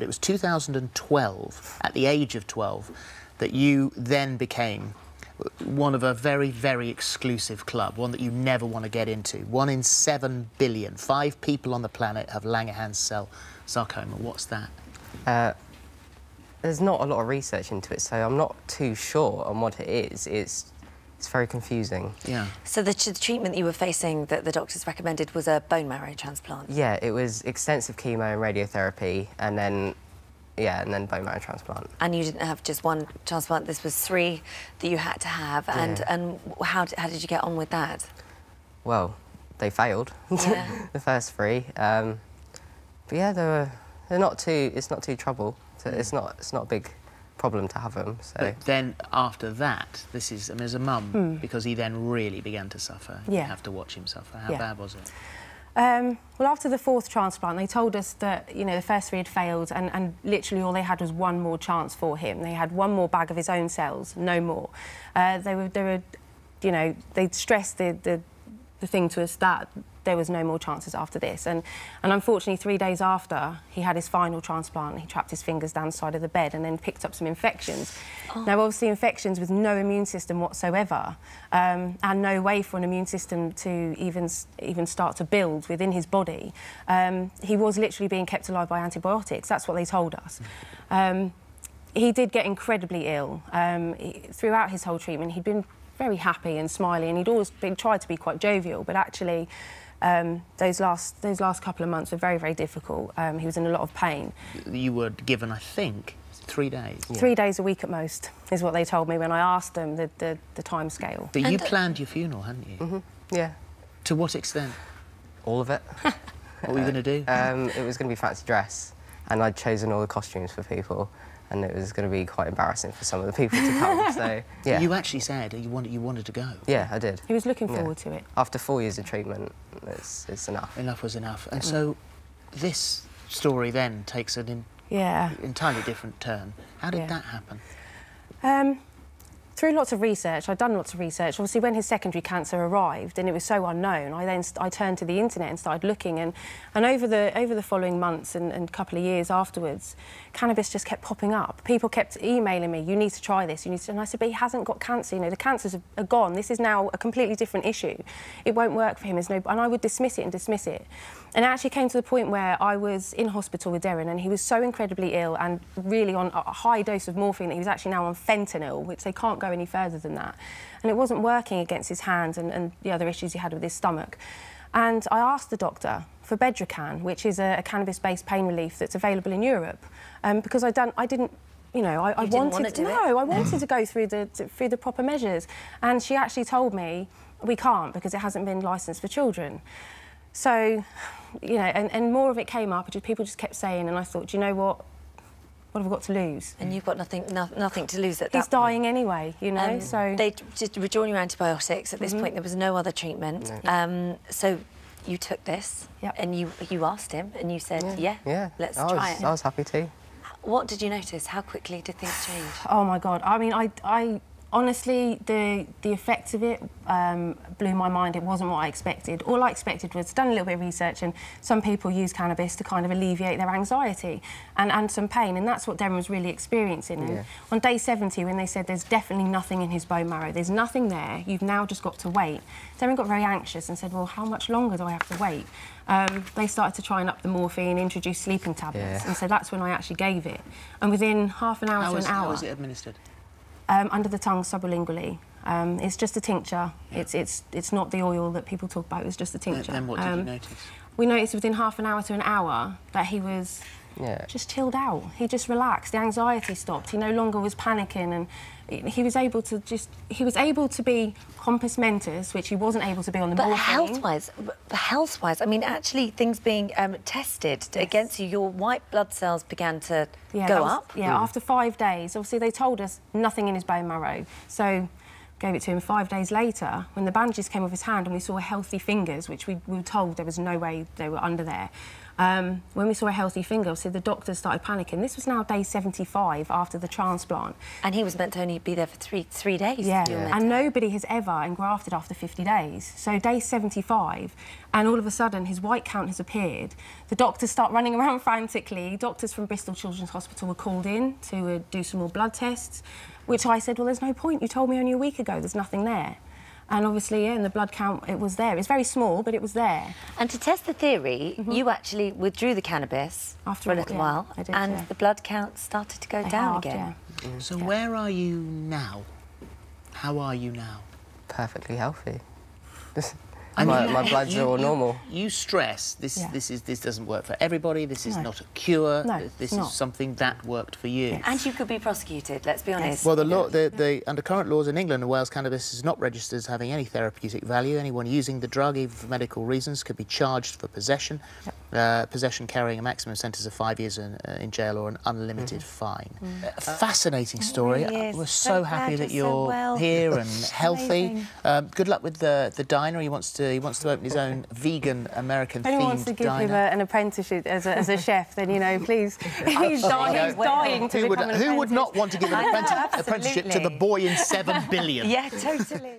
It was 2012, at the age of 12, that you then became one of a very, very exclusive club, one that you never want to get into. 1 in 7 billion. 5 people on the planet have Langerhans cell sarcoma. What's that? There's not a lot of research into it, so I'm not too sure on what it is. It's very confusing. Yeah. So the treatment that you were facing that the doctors recommended was a bone marrow transplant? Yeah, it was extensive chemo and radiotherapy, and then, yeah, and then bone marrow transplant. And you didn't have just one transplant, this was 3 that you had to have, yeah. And how did you get on with that? Well, they failed, yeah. the first 3. But yeah, they're not too, it's not too trouble. So it's not a big problem to have them. So. But then after that, this is, I mean, as a mum, because he then really began to suffer. Yeah. You have to watch him suffer. How bad was it? Well, after the 4th transplant, they told us that, you know, the first 3 had failed and literally all they had was 1 more chance for him. They had 1 more bag of his own cells, no more. They were, you know, they'd stressed the thing to us that there was no more chances after this. And unfortunately, 3 days after he had his final transplant, he trapped his fingers down the side of the bed and then picked up some infections. Oh. Now, obviously, infections with no immune system whatsoever, and no way for an immune system to even start to build within his body. He was literally being kept alive by antibiotics. That's what they told us. He did get incredibly ill. Throughout his whole treatment, he'd been very happy and smiley, and he'd always tried to be quite jovial, but actually those last couple of months were very, very difficult. He was in a lot of pain. You were given, I think, 3 days. Yeah. 3 days a week at most, is what they told me when I asked them the time scale. But you planned your funeral, hadn't you? Mm-hmm. Yeah. To what extent? All of it. What were you going to do? It was going to be fancy dress, and I'd chosen all the costumes for people, and it was going to be quite embarrassing for some of the people to come, so, yeah. You actually said you wanted to go. Yeah, I did. He was looking forward to it. After 4 years of treatment, it's enough. Enough was enough. And so this story then takes an entirely different turn. How did that happen? Through lots of research, I'd done lots of research. Obviously, when his secondary cancer arrived and it was so unknown, I turned to the internet and started looking. And over the following months and couple of years afterwards, cannabis just kept popping up. People kept emailing me, "You need to try this. You need to." And I said, "But he hasn't got cancer. You know, the cancers are gone. This is now a completely different issue. It won't work for him. There's no." And I would dismiss it and dismiss it. And it actually came to the point where I was in hospital with Deryn, and he was so incredibly ill and really on a high dose of morphine that he was actually now on fentanyl, which they can't go any further than that. And it wasn't working against his hands and the other issues he had with his stomach. And I asked the doctor for Bedrocan, which is a cannabis-based pain relief that's available in Europe, because I didn't. You know, I wanted to go through the proper measures, and she actually told me we can't because it hasn't been licensed for children. So, you know, and more of it came up. People just kept saying, and I thought, do you know what? What have I got to lose? And you've got nothing to lose at that He's dying anyway, you know. So they just withdrew your antibiotics. At this point, there was no other treatment. No. So you took this, and you asked him, and you said, yeah, let's try it. I was happy to. What did you notice? How quickly did things change? Oh my God! I mean, I honestly, the effects of it blew my mind. It wasn't what I expected. All I expected was done a little bit of research, and some people use cannabis to kind of alleviate their anxiety and some pain, and that's what Deryn was really experiencing. And on day 70, when they said there's definitely nothing in his bone marrow, there's nothing there, you've now just got to wait, Deryn got very anxious and said, well, how much longer do I have to wait? They started to try and up the morphine, introduce sleeping tablets, and so that's when I actually gave it. And within half an hour to an hour... How was it administered? Under the tongue, sublingually. It's just a tincture. It's not the oil that people talk about. It was just a tincture. Then what did you notice? We noticed within half an hour to an hour that he was just chilled out. He just relaxed. The anxiety stopped. He no longer was panicking, and he was able to be compos mentis, which he wasn't able to be on the morphine. But health-wise, I mean, actually, things being tested against you, your white blood cells began to go up. Yeah, after 5 days. Obviously, they told us nothing in his bone marrow, so gave it to him 5 days later, when the bandages came off his hand and we saw healthy fingers, which we were told there was no way they were under there. When we saw a healthy finger, obviously the doctors started panicking. This was now day 75 after the transplant. And he was meant to only be there for three days. Yeah, and nobody has ever engrafted after 50 days. So day 75, and all of a sudden his white count has appeared. The doctors start running around frantically. Doctors from Bristol Children's Hospital were called in to do some more blood tests, which I said, well, there's no point. You told me only a week ago there's nothing there. And obviously, yeah, in the blood count, it was there. It's very small, but it was there. And to test the theory, you actually withdrew the cannabis for a little while, I did, and the blood count started to go down again. Yeah. So where are you now? How are you now? Perfectly healthy. I mean, my bloods are all normal. You stress this doesn't work for everybody. This is not a cure. No, this is something that worked for you. And you could be prosecuted, let's be honest. Well, the law, under current laws in England and Wales, cannabis is not registered as having any therapeutic value. Anyone using the drug, even for medical reasons, could be charged for possession. Possession carrying a maximum sentence of 5 years in jail or an unlimited fine. Fascinating story. Really We're so happy that you're here and healthy. Good luck with the diner. He wants to open his own vegan American themed diner. If anyone wants to give him an apprenticeship as a chef, then, you know, please. He's dying to become an apprentice. Who would not want to give an apprenticeship to the boy in 7 billion? Yeah, totally.